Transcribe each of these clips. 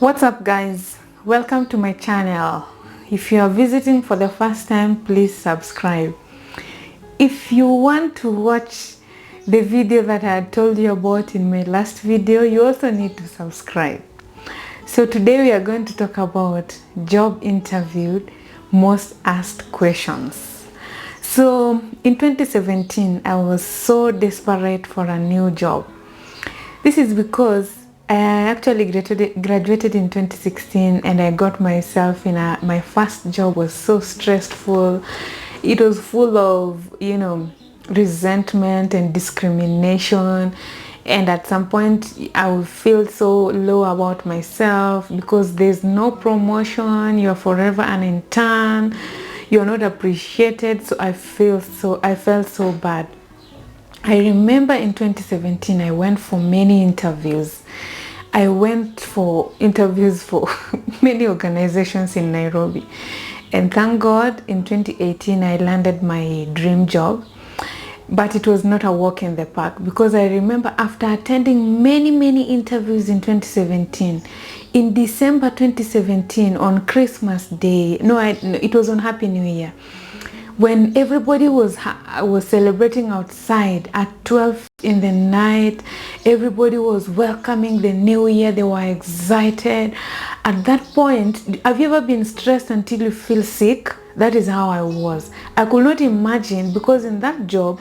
What's up, guys? Welcome to my channel. If you are visiting for the first time, please subscribe. If you want to watch the video that I had told you about in my last video, you also need to subscribe. So today we are going to talk about job interviewed, most asked questions. So in 2017, I was so desperate for a new job. This is because I actually graduated in 2016 and I got myself in my first job was so stressful. It was full of, resentment and discrimination. And at some point I would feel so low about myself because there's no promotion, you're forever an intern, you're not appreciated. So I felt so bad. I remember in 2017 I went for many interviews. I went for interviews for many organizations in Nairobi. And thank God in 2018 I landed my dream job. But it was not a walk in the park because I remember after attending many interviews in 2017, in December 2017 on Christmas Day, it was on Happy New Year, when everybody was celebrating outside at 12 in the night, everybody was welcoming the new year, they were excited. At that point, have you ever been stressed until you feel sick? That is how I was. I could not imagine, because in that job,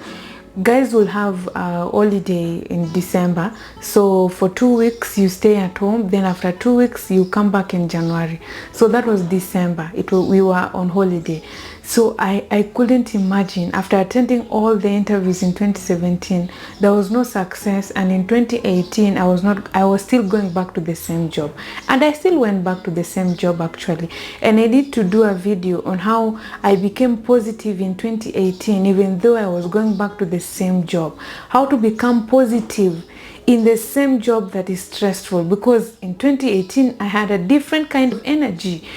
guys will have a holiday in December. So for 2 weeks you stay at home, then after 2 weeks you come back in January. So that was December. We were on holiday. So I couldn't imagine, after attending all the interviews in 2017, there was no success. And in 2018, I was still going back to the same job. And I still went back to the same job actually. And I need to do a video on how I became positive in 2018, even though I was going back to the same job. How to become positive in the same job that is stressful. Because in 2018, I had a different kind of energy.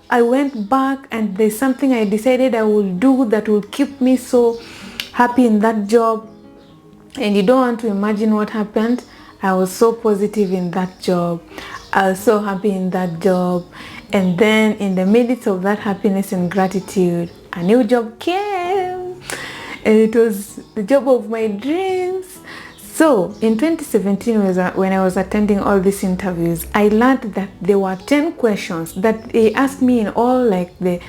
I went back and there's something I decided I will do that will keep me so happy in that job. And you don't want to imagine what happened. I was so positive in that job. I was so happy in that job. And then in the midst of that happiness and gratitude, a new job came. And it was the job of my dreams. So in 2017, when I was attending all these interviews, I learned that there were 10 questions that they asked me in all, there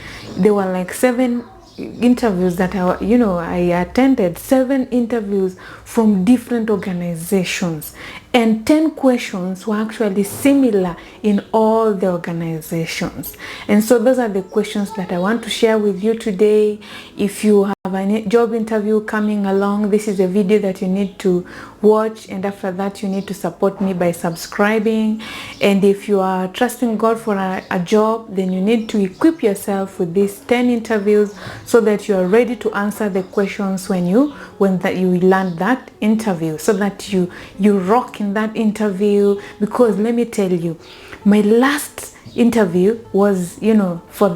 were like 7 interviews that I attended, 7 interviews from different organizations, and 10 questions were actually similar in all the organizations. And so those are the questions that I want to share with you today. If you have a job interview coming along, this is a video that you need to watch, and after that you need to support me by subscribing. And if you are trusting God for a job, then you need to equip yourself with these 10 interviews so that you are ready to answer the questions when you land that interview, so that you rock in that interview. Because let me tell you, my last interview was for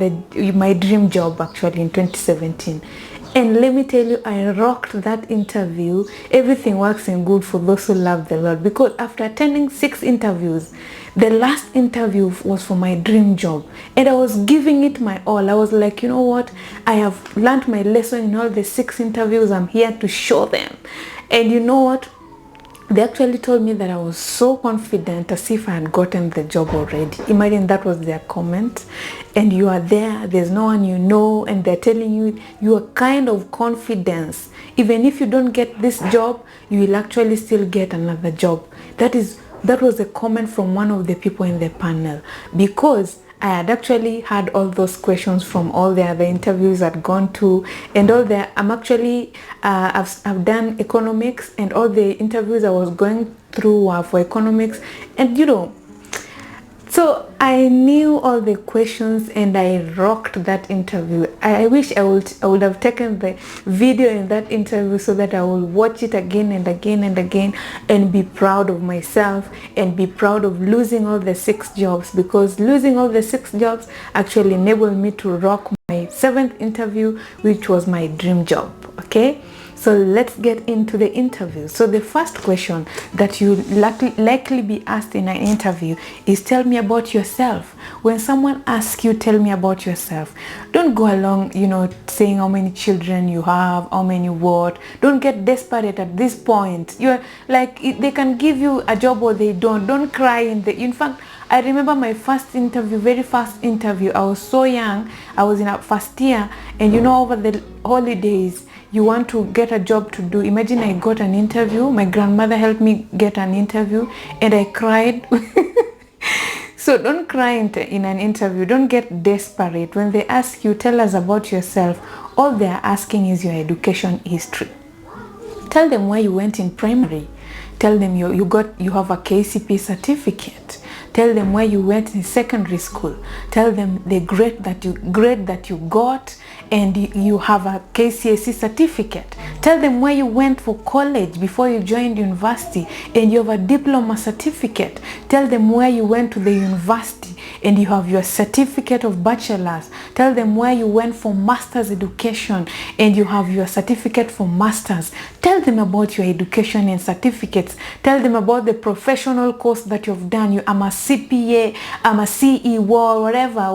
my dream job actually in 2017. And let me tell you, I rocked that interview. Everything works in good for those who love the Lord. Because after attending 6 interviews, the last interview was for my dream job. And I was giving it my all. I was like, you know what? I have learned my lesson in all the 6 interviews. I'm here to show them. And you know what? They actually told me that I was so confident, as if I had gotten the job already. Imagine, that was their comment. And you are there's no one you know, and they're telling you your kind of confidence. Even if you don't get this job, you will actually still get another job. That was a comment from one of the people in the panel, because I had actually had all those questions from all the other interviews I'd gone to, and I've done economics, and all the interviews I was going through were for economics. And so I knew all the questions and I rocked that interview. I wish I would have taken the video in that interview so that I will watch it again and again and again and be proud of myself and be proud of losing all the 6 jobs, because losing all the 6 jobs actually enabled me to rock my 7th interview, which was my dream job. Okay, So let's get into the interview. So the first question that you likely be asked in an interview is, tell me about yourself. When someone asks you, tell me about yourself, don't go along, saying how many children you have, how many what. Don't get desperate at this point. You're like, they can give you a job or they don't. Don't cry in fact, I remember my very first interview. I was so young. I was in a first year, and over the holidays, you want to get a job to do. Imagine I got an interview. My grandmother helped me get an interview, and I cried. So don't cry in an interview. Don't get desperate. When they ask you, tell us about yourself, all they are asking is your education history. Tell them where you went in primary. Tell them you have a KCP certificate. Tell them where you went in secondary school. Tell them the grade that you got, and you have a KCSE certificate. Tell them where you went for college before you joined university, and you have a diploma certificate. Tell them where you went to the university and you have your certificate of bachelor's. Tell them where you went for master's education and you have your certificate for master's. Tell them about your education and certificates. Tell them about the professional course that you've done. I'm a CPA, I'm a CEO, whatever.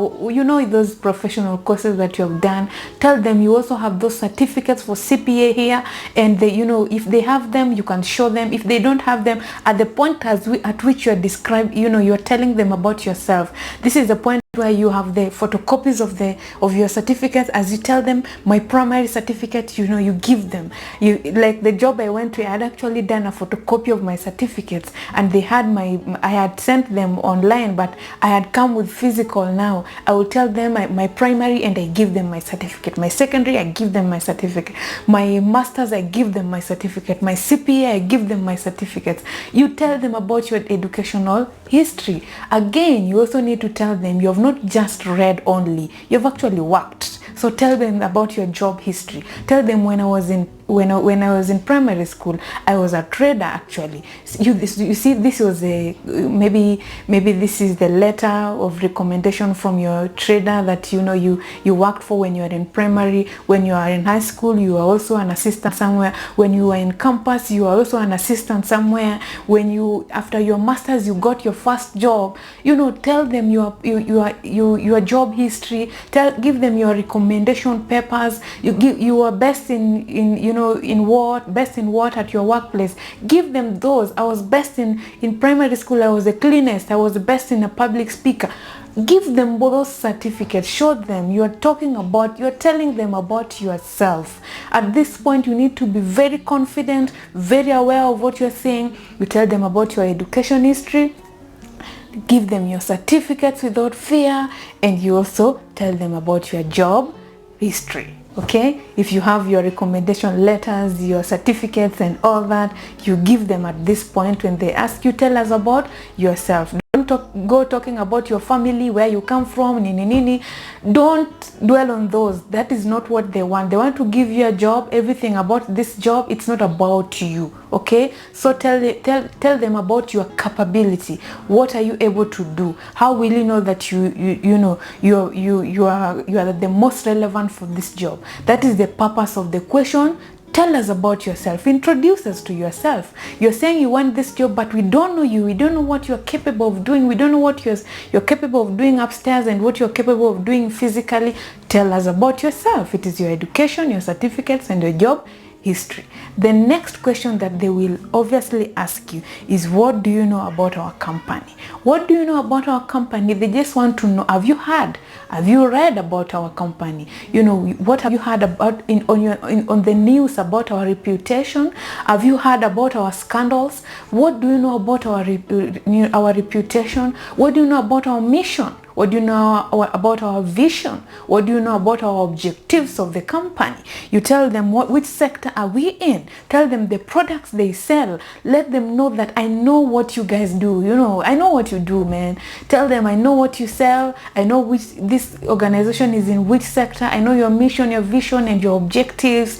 Those professional courses that you've done. Tell them you also have those certificates for CPA here, and if they have them, you can show them. If they don't have them, at the point at which you're you're telling them about yourself. This is the point where you have the photocopies of your certificates. As you tell them, my primary certificate, you give them. Like the job I went to, I had actually done a photocopy of my certificates, and I had sent them online, but I had come with physical now. I will tell them my primary, and I give them my certificate. My secondary, I give them my certificate. My master's, I give them my certificate. My CPA, I give them my certificates. You tell them about your educational history. Again, you also need to tell them you have not just read only, you've actually worked. So tell them about your job history. Tell them when I was in primary school, I was a trader actually. You see, this was maybe this is the letter of recommendation from your trader that you worked for when you were in primary. When you are in high school, you are also an assistant somewhere. When you are in campus, you are also an assistant somewhere. When after your master's, you got your first job. Tell them your job history. Give them your recommendation papers. You are best in what at your workplace. Give them those. I was best in primary school. I was the cleanest. I was the best in a public speaker. Give them those certificates. Show them you're telling them about yourself. At this point, you need to be very confident, very aware of what you're saying. You tell them about your education history. Give them your certificates without fear, and you also tell them about your job history. Okay, if you have your recommendation letters, your certificates and all that, you give them at this point. When they ask you, tell us about yourself. Don't go talking about your family, where you come from, Don't dwell on those. That is not what they want. They want to give you a job. Everything about this job, it's not about you. Okay, so tell them about your capability. What are you able to do? How will you know that you are the most relevant for this job? That is the purpose of the question. Tell us about yourself. Introduce us to yourself. You're saying you want this job, but we don't know you. We don't know what you're capable of doing. We don't know what you're capable of doing upstairs and what you're capable of doing physically. Tell us about yourself. It is your education, your certificates, and your job history. The next question that they will obviously ask you is, what do you know about our company? What do you know about our company? They just want to know, have you read about our company? What have you heard about on the news about our reputation? Have you heard about our scandals? What do you know about our reputation? What do you know about our mission? What do you know about our vision? What do you know about our objectives of the company? You tell them which sector are we in. Tell them the products they sell. Let them know that I know what you guys do. I know what you do, man. Tell them I know what you sell. I know which this organization is in which sector. I know your mission, your vision, and your objectives.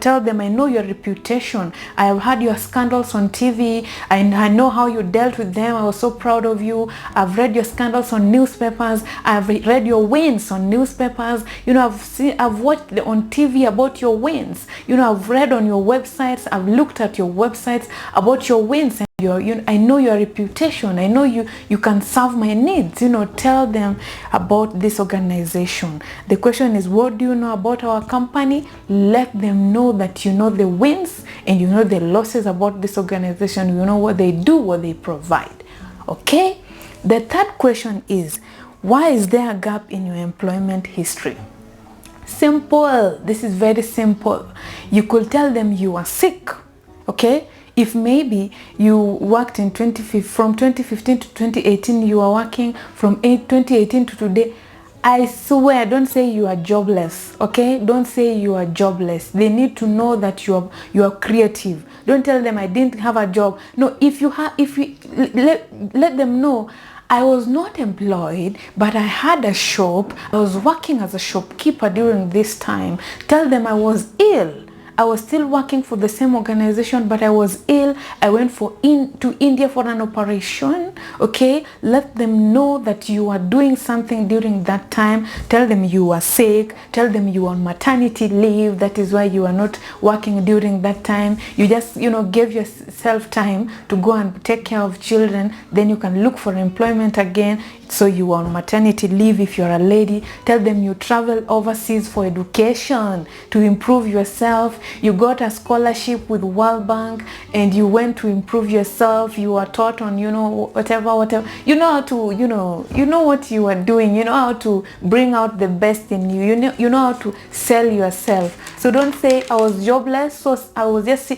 Tell them I know your reputation. I have had your scandals on TV. I know how you dealt with them. I was so proud of you. I've read your scandals on newspapers. newspapers, I've read your wins on newspapers, you know, I've watched on TV about your wins, you know, I've read on your websites, I've looked at your websites about your wins, and I know your reputation, I know you can serve my needs. You know, tell them about this organization. The question is, what do you know about our company? Let them know that you know the wins and you know the losses about this organization. You know what they do, what they provide. Okay? The third question is, why is there a gap in your employment history? Simple. This is very simple. You could tell them you are sick. Okay? If maybe you worked in from 2015 to 2018, you are working from 2018 to today, I swear, don't say you are jobless. Okay? Don't say you are jobless. They need to know that you are creative. Don't tell them I didn't have a job. No, if you let them know, I was not employed, but I had a shop. I was working as a shopkeeper during this time. Tell them I was ill. I was still working for the same organization, but I was ill. I went to India for an operation. Okay, let them know that you are doing something during that time. Tell them you are sick. Tell them you are on maternity leave. That is why you are not working during that time. You just, you know, give yourself time to go and take care of children. Then you can look for employment again. So you are on maternity leave if you're a lady. Tell them you travel overseas for education to improve yourself. You got a scholarship with World Bank and you went to improve yourself. You are taught on, you know, whatever. You know how to, you know what you are doing. You know how to bring out the best in you. You know how to sell yourself. So don't say I was jobless, so I was just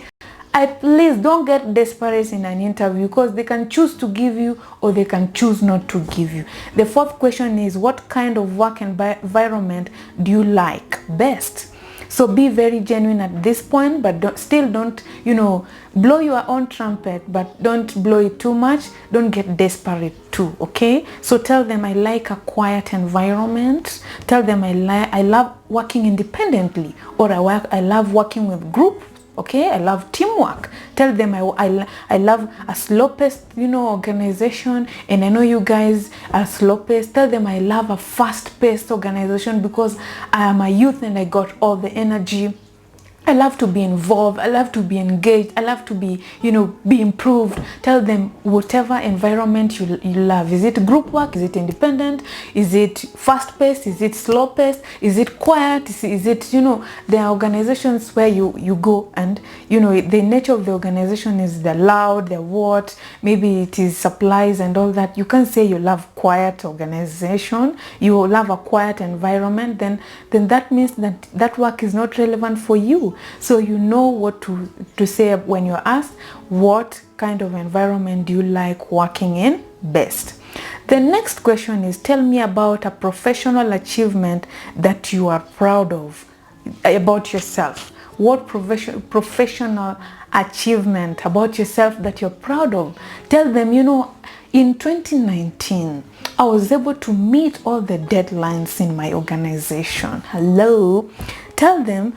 please don't get desperate in an interview, because they can choose to give you or they can choose not to give you. The fourth question is, what kind of work environment do you like best? So be very genuine at this point, but still don't, you know, blow your own trumpet, but don't blow it too much. Don't get desperate too, okay? So tell them I like a quiet environment. Tell them I love working independently, or I love working with group. Okay, I love teamwork. Tell them I love a slow-paced, you know, organization, and I know you guys are slow-paced. Tell them I love a fast-paced organization because I am a youth and I got all the energy. I love to be involved. I love to be engaged. I love to be, you know, be improved. Tell them whatever environment you love. Is it group work? Is it independent? Is it fast-paced? Is it slow-paced? Is it quiet? Is it, you know, there are organizations where you go and, you know, the nature of the organization is they're loud, they're what, maybe it is supplies and all that. You can't say you love quiet organization. You love a quiet environment. Then that means that work is not relevant for you. So you know what to say when you're asked, what kind of environment do you like working in best? The next question is, tell me about a professional achievement that you are proud of about yourself. What professional achievement about yourself that you're proud of? Tell them, you know, in 2019, I was able to meet all the deadlines in my organization. Hello. Tell them,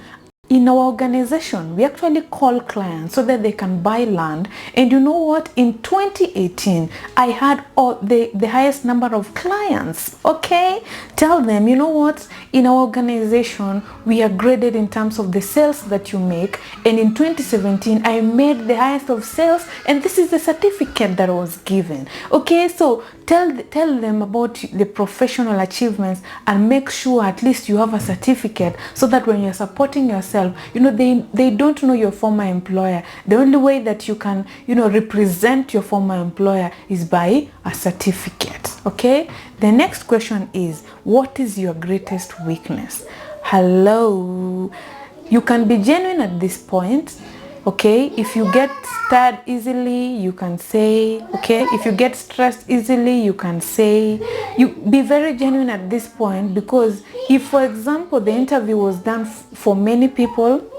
in our organization, we actually call clients so that they can buy land. And you know what? In 2018, I had the highest number of clients. Okay? Tell them, you know what? In our organization, we are graded in terms of the sales that you make. And in 2017, I made the highest of sales. And this is the certificate that was given. Okay? So tell them about the professional achievements and make sure at least you have a certificate, so that when you're supporting yourself, you know, they don't know your former employer. The only way that you can, you know, represent your former employer is by a certificate. Okay? The next question is, what is your greatest weakness? Hello. You can be genuine at this point. Okay, if you get stirred easily, you can say, okay, if you get stressed easily, you can say. You be very genuine at this point, because if, for example, the interview was done for many people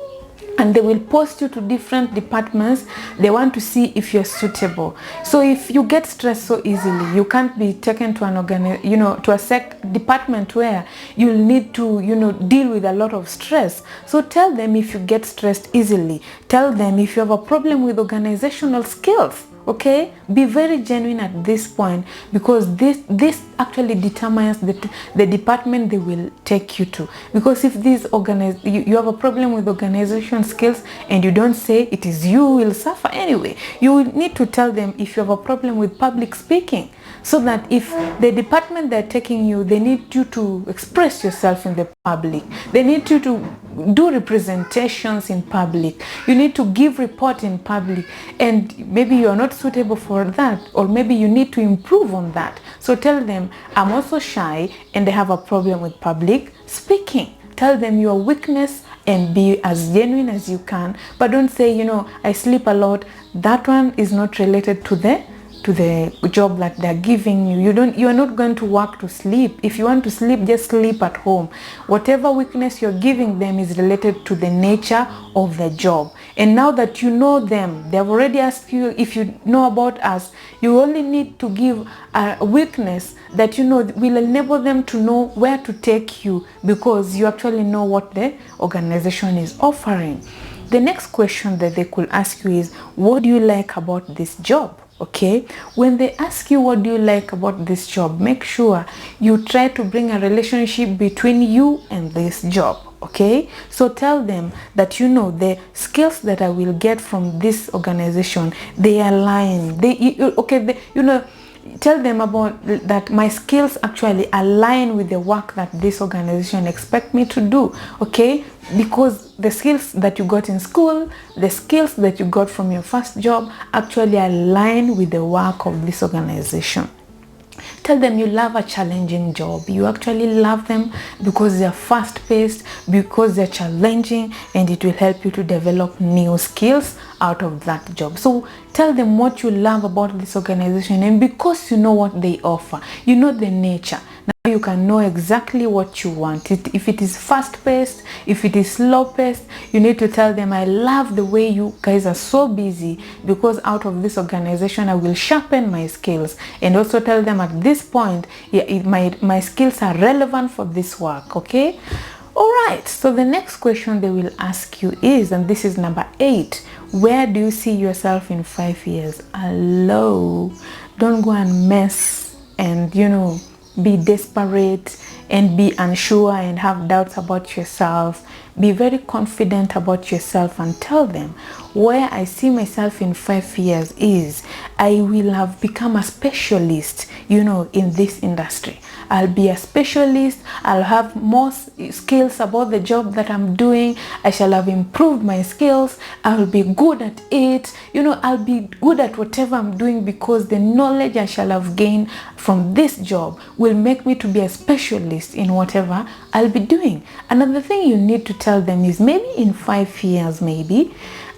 and they will post you to different departments, they want to see if you're suitable. So if you get stressed so easily, you can't be taken to an to a department where you'll need to, you know, deal with a lot of stress. So tell them if you get stressed easily. Tell them if you have a problem with organizational skills. Okay, be very genuine at this point, because this actually determines the department they will take you to. Because if you have a problem with organization skills and you don't say, it is you will suffer anyway. You will need to tell them if you have a problem with public speaking, so that if the department they're taking you, they need you to express yourself in the public. They need you to do representations in public. You need to give report in public, and maybe you are not suitable for that, or maybe you need to improve on that. So tell them, I'm also shy and I have a problem with public speaking. Tell them your weakness and be as genuine as you can, but don't say, you know, I sleep a lot. That one is not related to the job that they're giving you. You are not going to work to sleep. If you want to sleep, just sleep at home. Whatever weakness you're giving them is related to the nature of the job. And now that you know them, they have already asked you if you know about us. You only need to give a weakness that you know will enable them to know where to take you, because you actually know what the organization is offering. The next question that they could ask you is, what do you like about this job? Okay, when they ask you what do you like about this job, make sure you try to bring a relationship between you and this job. Okay, so tell them that, you know, the skills that I will get from this organization, they align. Tell them about that my skills actually align with the work that this organization expect me to do. Okay, because the skills that you got in school, the skills that you got from your first job actually align with the work of this organization. Tell them you love a challenging job. You actually love them because they're fast-paced, because they're challenging, and it will help you to develop new skills out of that job. So tell them what you love about this organization, and because you know what they offer, you know the nature. Now you can know exactly what you want. If it is fast-paced, if it is slow-paced, you need to tell them, I love the way you guys are so busy, because out of this organization I will sharpen my skills. And also tell them at this point, my skills are relevant for this work. Okay, all right, so the next question they will ask you is, and this is number 8, where do you see yourself in 5 years? Hello, don't go and mess and, you know, be desperate and be unsure and have doubts about yourself. Be very confident about yourself and tell them, where I see myself in 5 years is, I will have become a specialist, you know, in this industry. I'll be a specialist. I'll have more skills about the job that I'm doing. I shall have improved my skills. I'll be good at it. You know, I'll be good at whatever I'm doing, because the knowledge I shall have gained from this job will make me to be a specialist in whatever I'll be doing. Another thing you need to tell them is, maybe in 5 years, maybe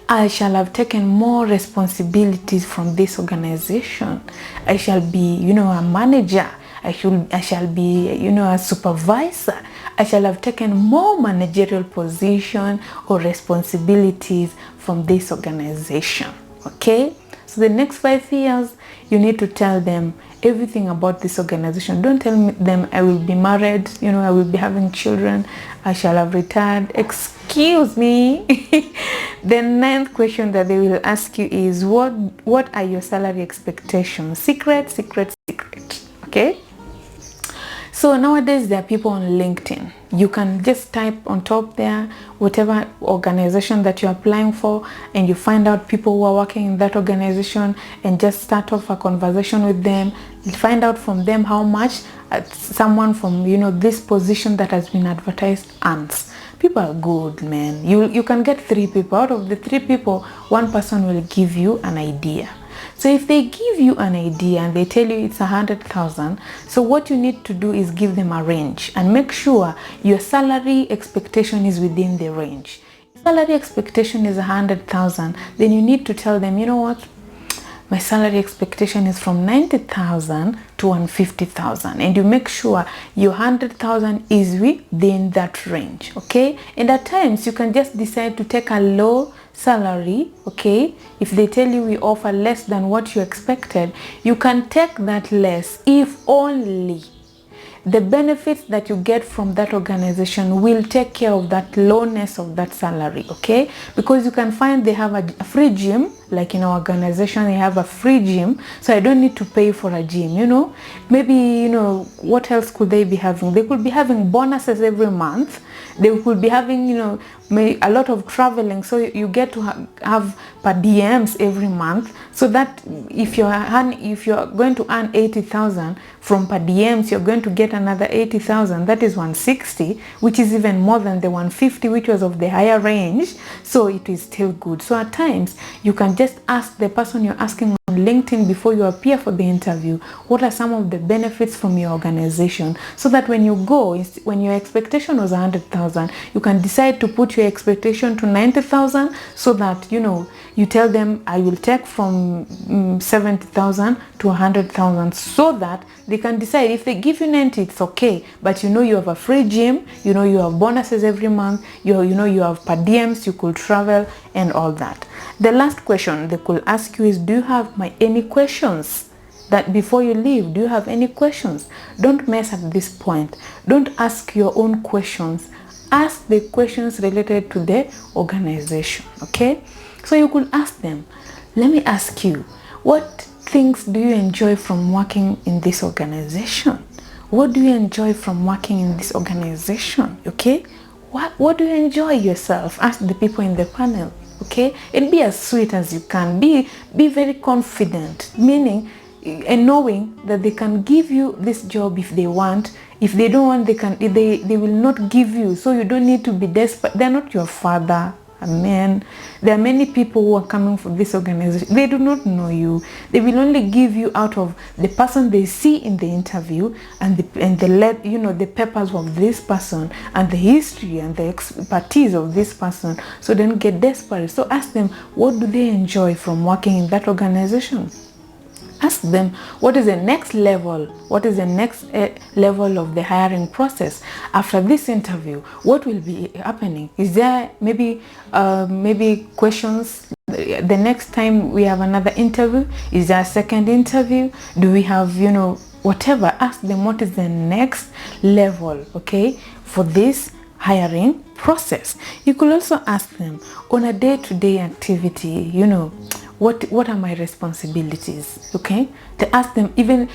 I shall have taken more responsibilities from this organization. I shall be, you know, a manager. I shall be, you know, a supervisor. I shall have taken more managerial position or responsibilities from this organization. Okay, so the next 5 years, you need to tell them everything about this organization. Don't tell them I will be married, you know, I will be having children, I shall have retired. Excuse me. The 9th question that they will ask you is, what are your salary expectations? Secret. Okay, so nowadays there are people on LinkedIn. You can just type on top there whatever organization that you're applying for, and you find out people who are working in that organization, and just start off a conversation with them. Find out from them how much someone from, you know, this position that has been advertised earns. People are good, man. You can get 3 people. Out of the 3 people, 1 person will give you an idea. So if they give you an idea and they tell you it's 100,000, so what you need to do is give them a range and make sure your salary expectation is within the range. If salary expectation is 100,000, then you need to tell them, you know what, my salary expectation is from 90,000 to 150,000, and you make sure your 100,000 is within that range. Okay, and at times you can just decide to take a low salary. Okay, if they tell you we offer less than what you expected, you can take that less, if only the benefits that you get from that organization will take care of that lowness of that salary, okay? Because you can find they have a free gym, like in our organization they have a free gym, so I don't need to pay for a gym, you know. Maybe, you know, what else could they be having? They could be having bonuses every month. They could be having, you know, a lot of traveling, so you get to have per diems every month, so that if you're going to earn 80,000 from per diems, you're going to get another 80,000. That is 160, which is even more than the 150 which was of the higher range. So it is still good. So at times you can just ask the person you're asking on LinkedIn before you appear for the interview, what are some of the benefits from your organization, so that when you go, when your expectation was 100,000, you can decide to put your expectation to 90,000, so that, you know, you tell them I will take from 70,000 to 100,000, so that they can decide. If they give you 90, it's okay, but you know you have a free gym, you know you have bonuses every month, you know you have per diems, you could travel and all that. The last question they could ask you is, do you have any questions? That before you leave, do you have any questions? Don't mess at this point. Don't ask your own questions. Ask the questions related to the organization, okay? So you could ask them, let me ask you, what things do you enjoy from working in this organization? What do you enjoy from working in this organization, okay? What do you enjoy yourself? Ask the people in the panel, okay? And be as sweet as you can. Be very confident, meaning and knowing that they can give you this job if they want. If they don't want, they will not give you. So you don't need to be desperate. They're not your father. Amen. There are many people who are coming from this organization. They do not know you. They will only give you out of the person they see in the interview, and the papers of this person and the history and the expertise of this person. So don't get desperate. So ask them, what do they enjoy from working in that organization? Ask them, what is the next level? What is the next level of the hiring process? After this interview, what will be happening? Is there maybe questions? The next time we have another interview, is there a second interview? Do we have, you know, whatever? Ask them what is the next level, okay, for this hiring process. You could also ask them on a day-to-day activity, you know, what are my responsibilities, okay? To ask them, even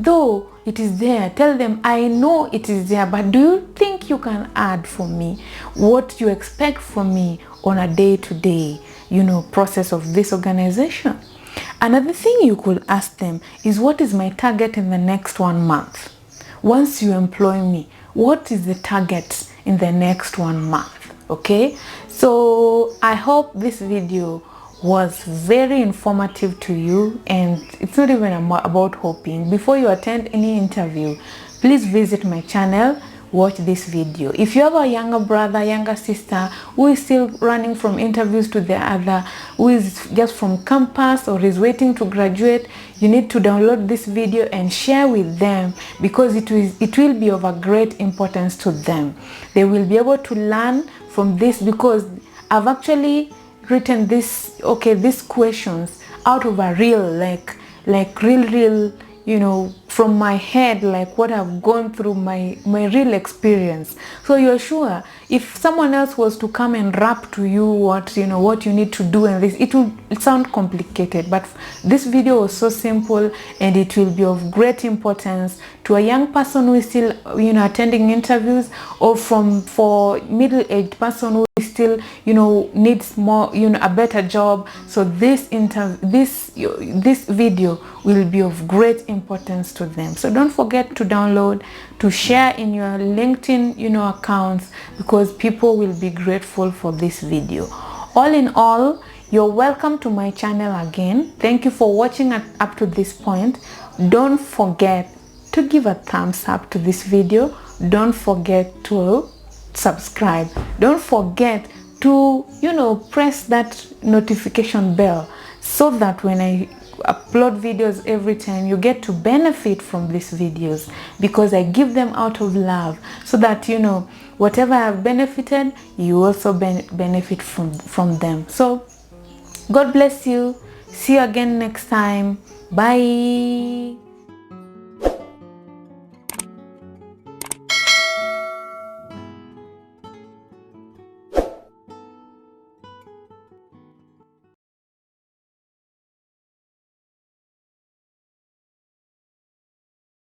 though it is there, tell them, I know it is there, but do you think you can add for me what you expect from me on a day-to-day, you know, process of this organization? Another thing you could ask them is, what is my target in the next 1 month? Once you employ me, what is the target in the next 1 month, okay? So I hope this video was very informative to you, and it's not even about hoping. Before you attend any interview, please visit my channel, watch this video. If you have a younger brother, younger sister who is still running from interviews to the other, who is just from campus or is waiting to graduate, you need to download this video and share with them, because it will be of a great importance to them. They will be able to learn from this, because I've actually written these questions out of a real, like real, you know, from my head, like what I've gone through, my real experience. So you're sure if someone else was to come and rap to you what you need to do, and this, it will sound complicated, but this video was so simple, and it will be of great importance to a young person who is still, you know, attending interviews, or for middle-aged person who is still, you know, needs more, you know, a better job. So this video will be of great importance to them. So don't forget to download, to share in your LinkedIn, you know, accounts, because people will be grateful for this video. All in all, you're welcome to my channel again. Thank you for watching up to this point. Don't forget to give a thumbs up to this video. Don't forget to subscribe. Don't forget to, you know, press that notification bell, so that when I upload videos every time, you get to benefit from these videos, because I give them out of love, so that, you know, whatever I've benefited, you also benefit from them. So God bless you. See you again next time. Bye.